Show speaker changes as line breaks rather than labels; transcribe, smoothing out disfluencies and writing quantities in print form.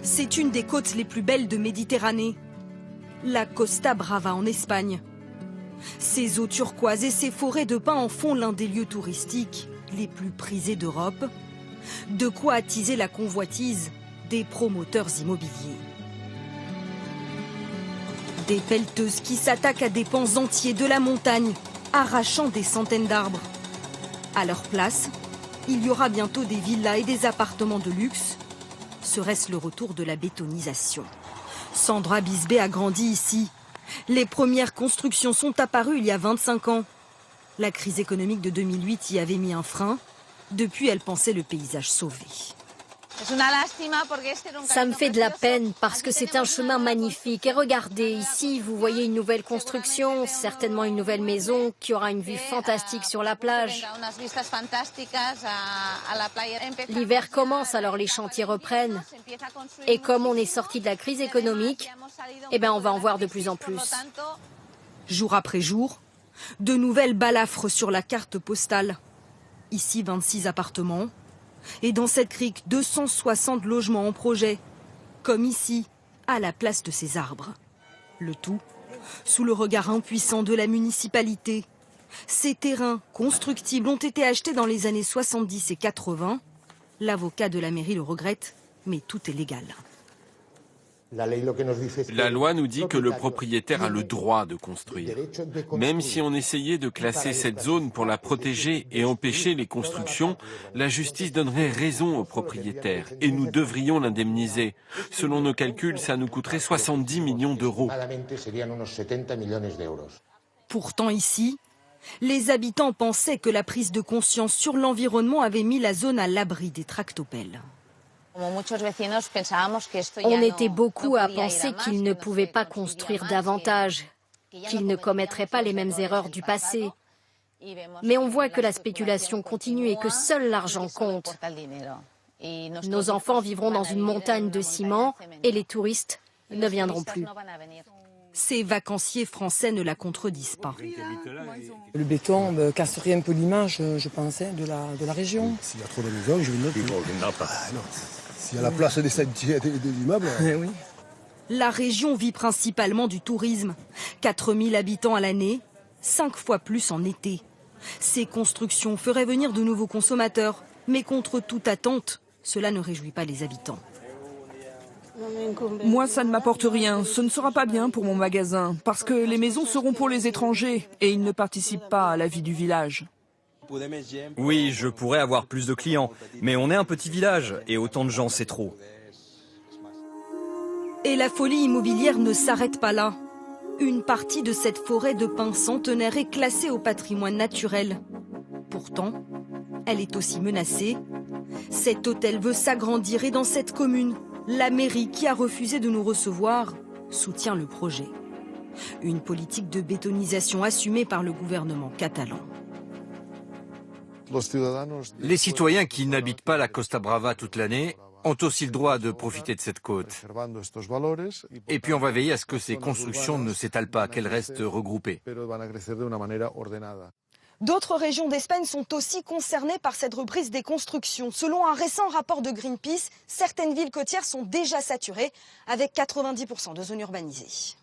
C'est une des côtes les plus belles de Méditerranée, la Costa Brava en Espagne. Ses eaux turquoises et ses forêts de pins en font l'un des lieux touristiques les plus prisés d'Europe. De quoi attiser la convoitise des promoteurs immobiliers. Des pelleteuses qui s'attaquent à des pans entiers de la montagne, arrachant des centaines d'arbres. À leur place, il y aura bientôt des villas et des appartements de luxe. Serait-ce le retour de la bétonisation? Sandra Bisbé a grandi ici. Les premières constructions sont apparues il y a 25 ans. La crise économique de 2008 y avait mis un frein. Depuis, elle pensait le paysage sauvé.
Ça me fait de la peine parce que c'est un chemin magnifique. Et regardez, ici, vous voyez une nouvelle construction, certainement une nouvelle maison qui aura une vue fantastique sur la plage. L'hiver commence, alors les chantiers reprennent. Et comme on est sorti de la crise économique, on va en voir de plus en plus.
Jour après jour, de nouvelles balafres sur la carte postale. Ici, 26 appartements. Et dans cette crique, 260 logements en projet. Comme ici, à la place de ces arbres. Le tout sous le regard impuissant de la municipalité. Ces terrains constructibles ont été achetés dans les années 70 et 80. L'avocat de la mairie le regrette, mais tout est légal.
La loi nous dit que le propriétaire a le droit de construire. Même si on essayait de classer cette zone pour la protéger et empêcher les constructions, la justice donnerait raison au propriétaire et nous devrions l'indemniser. Selon nos calculs, ça nous coûterait 70 millions d'euros.
Pourtant ici, les habitants pensaient que la prise de conscience sur l'environnement avait mis la zone à l'abri des tractopelles.
On était beaucoup à penser qu'ils ne pouvaient pas construire davantage, qu'ils ne commettraient pas les mêmes erreurs du passé. Mais on voit que la spéculation continue et que seul l'argent compte. Nos enfants vivront dans une montagne de ciment et les touristes ne viendront plus.
Ces vacanciers français ne la contredisent pas.
Le béton casserait un peu l'image, je pensais, de la région.
S'il y a trop de maisons, je ne veux pas. S'il y a la place des sentiers et des immeubles...
Oui.
La région vit principalement du tourisme. 4000 habitants à l'année, 5 fois plus en été. Ces constructions feraient venir de nouveaux consommateurs. Mais contre toute attente, cela ne réjouit pas les habitants.
Moi, ça ne m'apporte rien. Ce ne sera pas bien pour mon magasin, parce que les maisons seront pour les étrangers et ils ne participent pas à la vie du village.
Oui, je pourrais avoir plus de clients, mais on est un petit village et autant de gens, c'est trop.
Et la folie immobilière ne s'arrête pas là. Une partie de cette forêt de pins centenaires est classée au patrimoine naturel. Pourtant, elle est aussi menacée. Cet hôtel veut s'agrandir et dans cette commune, la mairie qui a refusé de nous recevoir soutient le projet. Une politique de bétonisation assumée par le gouvernement catalan.
Les citoyens qui n'habitent pas la Costa Brava toute l'année ont aussi le droit de profiter de cette côte. Et puis on va veiller à ce que ces constructions ne s'étalent pas, qu'elles restent regroupées.
D'autres régions d'Espagne sont aussi concernées par cette reprise des constructions. Selon un récent rapport de Greenpeace, certaines villes côtières sont déjà saturées, avec 90% de zones urbanisées.